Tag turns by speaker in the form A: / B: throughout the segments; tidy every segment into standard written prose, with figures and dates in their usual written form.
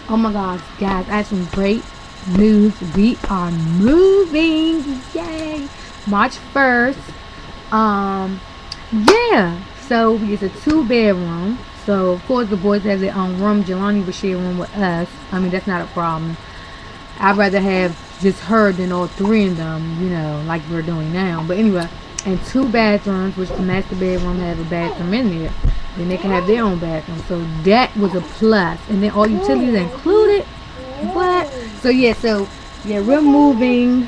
A: Oh my gosh, guys, I have some great news. We are moving. Yay. March 1st. Yeah. So it's a 2-bedroom. So of course the boys have their own room. Jelani will share a room with us. I mean, that's not a problem. I'd rather have just her than all three of them, like we're doing now. But anyway, and 2 bathrooms, which the master bedroom have a bathroom in there. Then they can have their own bathroom. So that was a plus. And then all utilities included. What? So yeah, we're moving.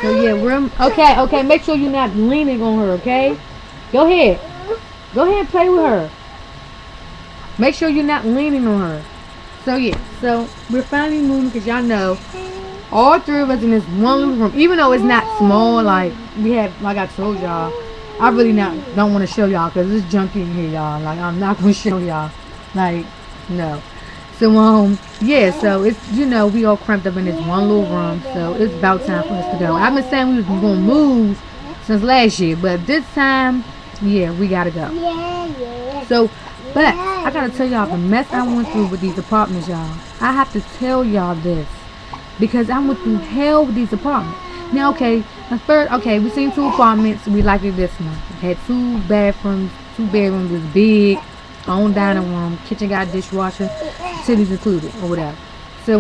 A: So yeah, we're okay. Make sure you're not leaning on her, okay? Go ahead and play with her. Make sure you're not leaning on her. So yeah, so we're finally moving because y'all know all three of us in this one little room. Even though it's not small, like we have, like I told y'all, I really don't want to show y'all because it's junky in here, y'all. Like I'm not gonna show y'all, like no. So yeah, so it's we all cramped up in this one little room. So it's about time for us to go. I've been saying we was gonna move since last year, but this time, yeah, we gotta go. So. But I gotta tell y'all the mess I went through with these apartments, y'all. I have to tell y'all this because I went through hell with these apartments. Now, we seen 2 apartments. We liked it this one. It had 2 bathrooms, 2 bedrooms, was big, own dining room, kitchen got a dishwasher, utilities included or whatever. So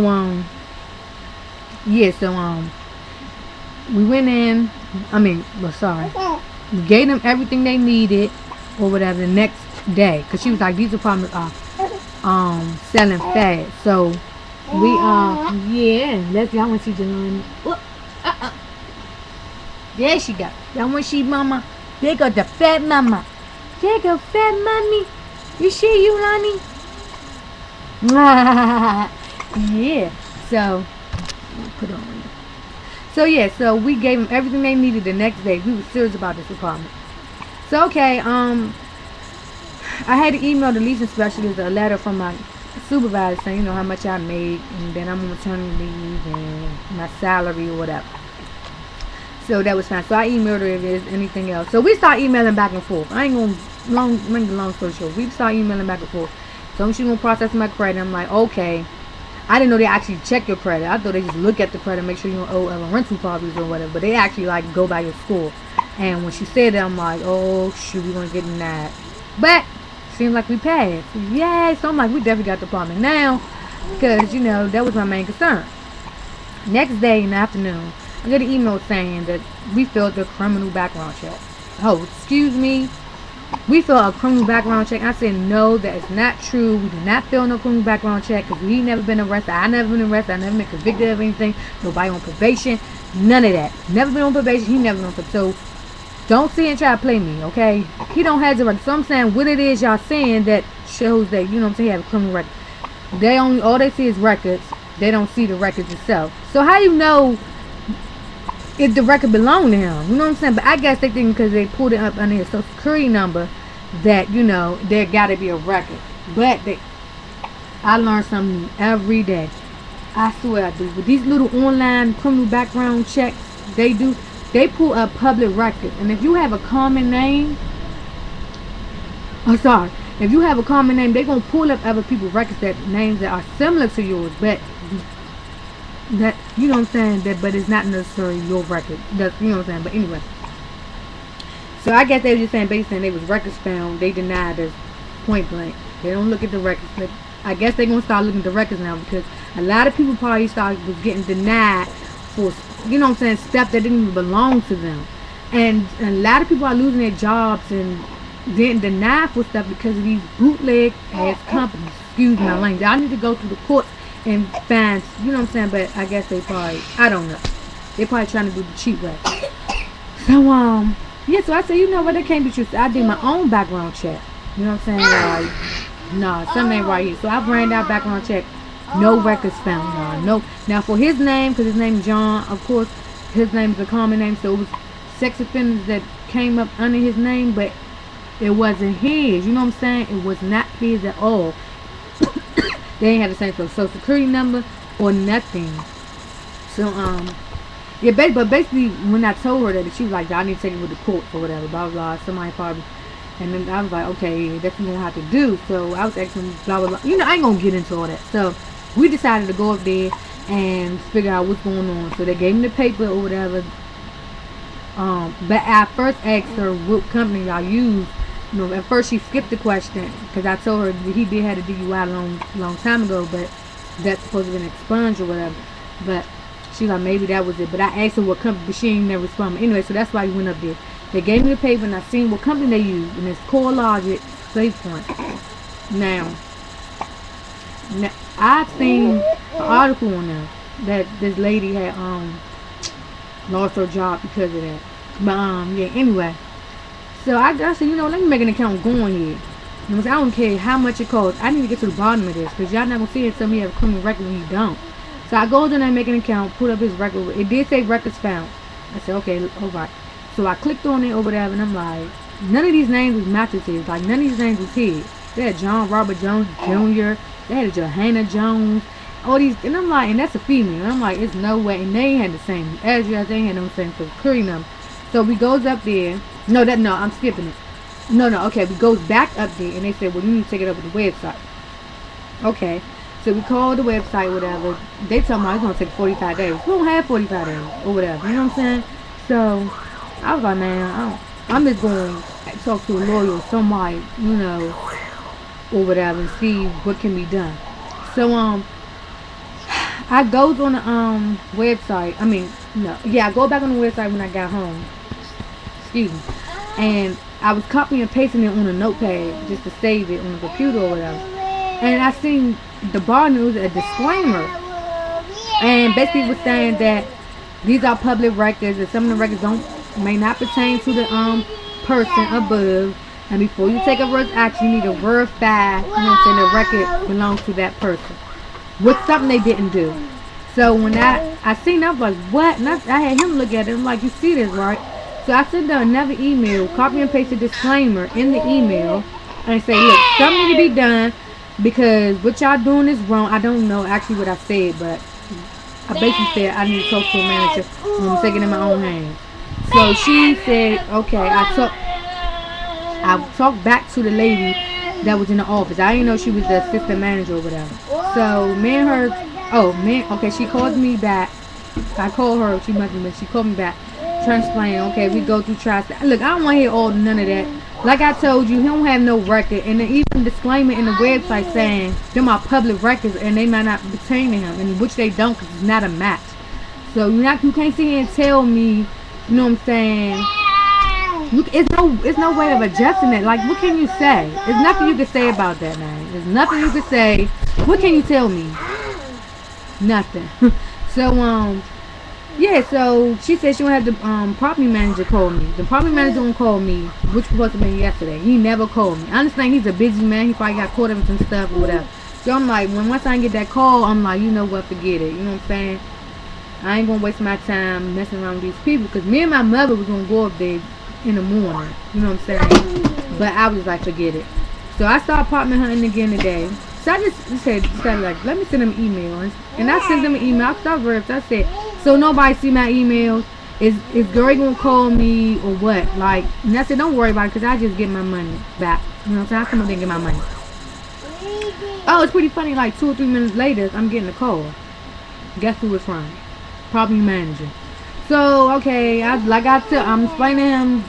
A: we went in. We gave them everything they needed or whatever the next day, because she was like, these apartments are selling fast. So we let's y'all want to see Jelani. There she go. Y'all want to see mama? There go the fat mama. There go fat mommy. You see you, Lonnie? Yeah. So put on. So yeah, so we gave them everything they needed the next day. We were serious about this apartment. So I had to email the leasing specialist a letter from my supervisor saying, how much I made, and then I'm on maternity leave and my salary or whatever. So that was fine. So I emailed her if there's anything else. So we start emailing back and forth. I ain't gonna make the long story short. We start emailing back and forth. So she's gonna process my credit. I'm like, okay. I didn't know they actually check your credit. I thought they just look at the credit, make sure you don't owe rental properties or whatever. But they actually go by your score. And when she said that, I'm like, oh shoot, we're gonna get that. But seems like we passed. Yay! So I'm like, we definitely got the apartment now, because that was my main concern. Next day in the afternoon, I got an email saying that we filled the criminal background check. Oh, excuse me. We filled a criminal background check. I said no, that is not true. We did not fill no criminal background check because we never been arrested. I never been arrested. I never been convicted of anything. Nobody on probation. None of that. Never been on probation. He never been on probation. So don't sit and try to play me, okay? He don't have the record. So I'm saying what it is y'all saying that shows that, he have a criminal record. All they see is records. They don't see the records itself. So how you know if the record belonged to him? You know what I'm saying? But I guess they think because they pulled it up under his social security number that, there gotta be a record. But I learn something every day. I swear I do. With these little online criminal background checks, they pull up public records. And if you have a common name, if you have a common name, they're going to pull up other people's records, names that are similar to yours, but that, you know what I'm saying, but it's not necessarily your record. That's, you know what I'm saying, but anyway. So I guess they were just saying, basically, they was records found. They denied us point blank. They don't look at the records, but I guess they're going to start looking at the records now, because a lot of people probably was getting denied for, stuff that didn't even belong to them. And a lot of people are losing their jobs and getting denied for stuff because of these bootleg ass companies. Excuse my language. I need to go through the courts and find, but I guess they probably, I don't know. They probably trying to do the cheap way. So, so I said, what, that can't be true. So I did my own background check. You know what I'm saying? Like, nah, something ain't right here. So I ran that background check. No records found. No. Now for his name, because his name is John, of course, his name is a common name, so it was sex offenders that came up under his name, but it wasn't his. You know what I'm saying? It was not his at all. They ain't had the same social security number or nothing. So but basically when I told her that, she was like, I need to take it with the court or whatever, blah blah blah. Somebody probably. And then I was like, okay, that's what you're going to have to do. So I was asking, blah, blah, blah. I ain't going to get into all that. So we decided to go up there and figure out what's going on. So they gave me the paper or whatever. But I first asked her what company y'all use. You know, at first she skipped the question because I told her that he did have a DUI a long time ago, but that's supposed to be an expunged or whatever. But she like, maybe that was it. But I asked her what company, but she ain't never responded. Anyway, so that's why we went up there. They gave me the paper and I seen what company they use, and it's CoreLogic SafePoint. Now I've seen an article on there that this lady had lost her job because of that. But yeah, anyway. So I said, you know, let me make an account going here. You know, I don't care how much it costs. I need to get to the bottom of this because y'all not gonna see it. Tell me you have a criminal record when you don't. So I go in there and make an account, put up his record. It did say records found. I said, okay, alright. So I clicked on it or whatever, and I'm like, none of these names was mattresses. Like, none of these names was his. They had John Robert Jones Jr. They had Johanna Jones. All these, and I'm like, and that's a female. And I'm like, it's no way. And they ain't had the same address. They ain't had no same social security number. So we goes up there. No, I'm skipping it. No, okay, we goes back up there, and they said, well, you need to take it up with the website. Okay. So we called the website, whatever. They told me it's going to take 45 days. We don't have 45 days or whatever. You know what I'm saying? So I was like, man, I'm just going to talk to a lawyer or somebody, you know, or whatever, and see what can be done. So, I goes on the, website. I go back on the website when I got home. Excuse me. And I was copying and pasting it on a notepad just to save it on the computer or whatever. And I seen the bar news, a disclaimer. And basically was saying that these are public records and some of the records may not pertain to the person above. And before you take a first action, you need to verify, you know what I'm saying, the record belongs to that person. With something they didn't do. So when I seen that, I was like, what? And I had him look at it. I'm like, you see this, right? So I sent them another email, copy and paste a disclaimer in the email, and say, look, something need to be done because what y'all doing is wrong. I don't know actually what I said, but I basically said I need to talk to a manager and I'm taking it in my own hands. So she said, okay. I talked back to the lady that was in the office. I didn't know she was the assistant manager or whatever. So me and her, okay, she called me back. I called her, she called me back. Trying to explain, okay, we go through tri-state. Look, I don't want to hear none of that. Like I told you, he don't have no record. And then even disclaimer in the website saying them are public records and they might not pertain to him, and which they don't because it's not a match. So you can't sit here and tell me, you know what I'm saying? It's no way of adjusting it. Like, what can you say? There's nothing you can say about that, man. There's nothing you can say. What can you tell me? Nothing. So yeah, so she said she gonna have the property manager call me. The property manager gonna call me, which was supposed to be yesterday. He never called me. I understand he's a busy man. He probably got caught up in some stuff or whatever. So I'm like, once I get that call, I'm like, you know what, forget it. You know what I'm saying? I ain't gonna waste my time messing around with these people because me and my mother was gonna go up there in the morning. You know what I'm saying? But I was like, forget it. So I started apartment hunting again today. So I just said like, let me send them an email. And I sent them an email. I started verbs. I said, so nobody see my emails. Is Gary gonna call me or what? Like, and I said, don't worry about it because I just get my money back. You know what I'm saying? I come up there and get my money. Oh, it's pretty funny. Like 2 or 3 minutes later, I'm getting a call. Guess who it's from? Property manager. So okay, I'm explaining to him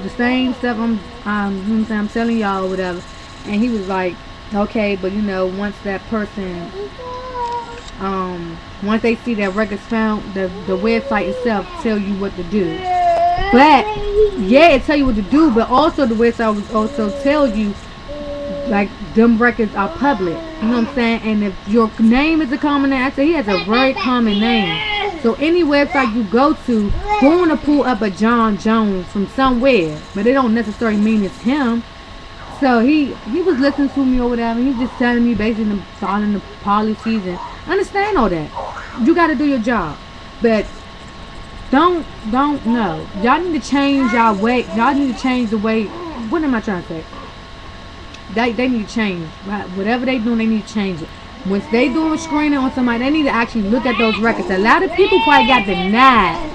A: the same stuff I'm telling y'all or whatever, and he was like, okay, but you know, once that person once they see that records found, the website itself tell you what to do. But yeah, it tell you what to do, but also the website will also tell you like them records are public. You know what I'm saying? And if your name is a common name, actually he has a very common name. So any website you go to, going to pull up a John Jones from somewhere, but it don't necessarily mean it's him. So he was listening to me or whatever. He's just telling me basically following the policies and understand all that. You got to do your job, but don't know. Y'all need to change y'all way. Y'all need to change the way. What am I trying to say? They need to change. Whatever they doing, they need to change it. Once they doing a screening on somebody, they need to actually look at those records. A lot of people probably got denied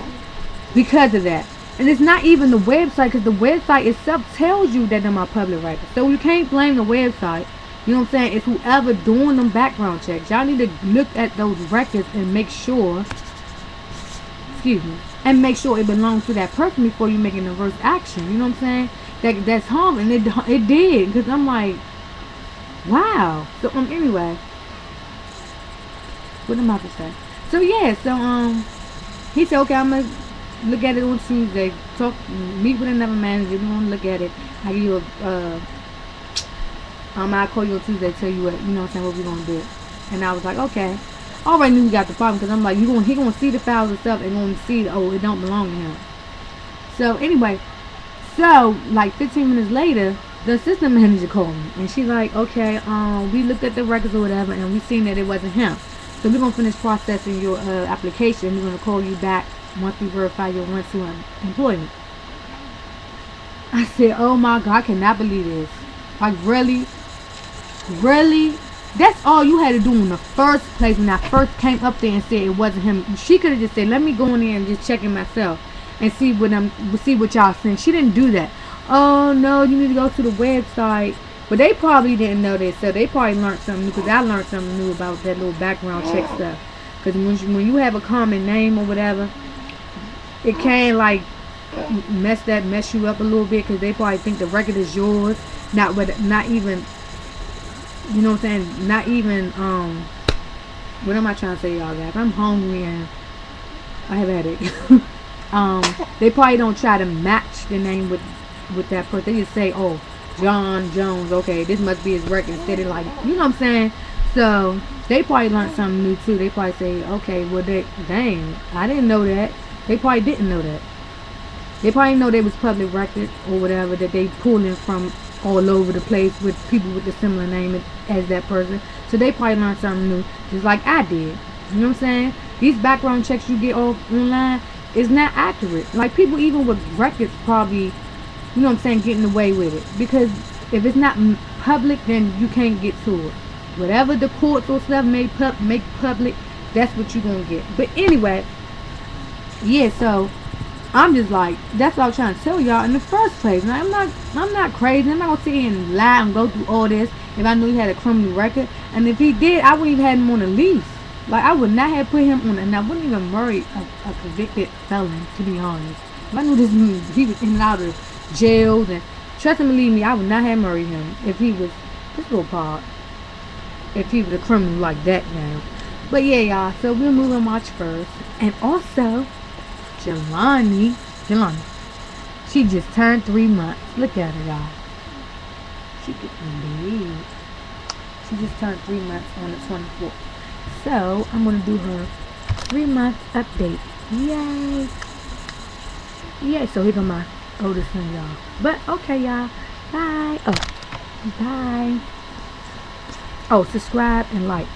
A: because of that. And it's not even the website, because the website itself tells you that them are public records. So you can't blame the website. You know what I'm saying? It's whoever doing them background checks. Y'all need to look at those records and make sure, excuse me, and make sure it belongs to that person before you make an adverse action. You know what I'm saying? That's harm, and it did, because I'm like, wow. So anyway, what am I about to say? So yeah, so he said, okay, I'm gonna look at it on Tuesday. Meet with another manager. We're gonna look at it. I give you I'll call you on Tuesday, tell you what, you know what I'm saying, what we're gonna do. And I was like, okay. I already knew he got the problem, because I'm like, he gonna see the files and stuff and gonna see, oh, it don't belong to him. So anyway, so like 15 minutes later, the assistant manager called me, and she's like, okay, we looked at the records or whatever, and we seen that it wasn't him. So we're gonna finish processing your application. We're gonna call you back once we verify your rent to employment. I said, oh my God, I cannot believe this. Like, really? Really? That's all you had to do in the first place when I first came up there and said it wasn't him. She could have just said, let me go in there and just check it myself and see what y'all think. She didn't do that. Oh no, you need to go to the website. But they probably didn't know this, so they probably learned something new, because I learned something new about that little background check stuff. Because when you have a common name or whatever, it can like mess you up a little bit, because they probably think the record is yours, not even, you know what I'm saying, not even what am I trying to say, y'all guys? I'm hungry and I have a headache. They probably don't try to match the name with that person. They just say, oh, John Jones, okay, this must be his record, instead of like, you know what I'm saying. So they probably learned something new too. They probably say, okay, well, dang, I didn't know that. They probably didn't know that. They probably know they was public record or whatever, that they pulling from all over the place with people with the similar name as that person. So they probably learned something new, just like I did. You know what I'm saying? These background checks you get off online is not accurate. Like, people even with records probably, you know what I'm saying, getting away with it. Because if it's not public, then you can't get to it. Whatever the courts or stuff make public, that's what you're going to get. But anyway, yeah, so I'm just like, that's what I was trying to tell y'all in the first place. Now, I'm not crazy. I'm not going to sit here and lie and go through all this if I knew he had a criminal record. And if he did, I wouldn't even have him on the lease. Like, I would not have put him on, and I wouldn't even marry a convicted felon, to be honest. If I knew he was in and out of jails, and trust and believe me, I would not have married him if he was this little part. If he was a criminal like that now. But yeah, y'all, so we'll move on March 1st. And also, Jelani, she just turned 3 months. Look at her, y'all. She getting big. She just turned 3 months on the 24th. So I'm gonna do her 3 month update. Yay! Yay! So here go my oldest one, y'all. But okay, y'all. Bye. Oh, bye. Oh, subscribe and like.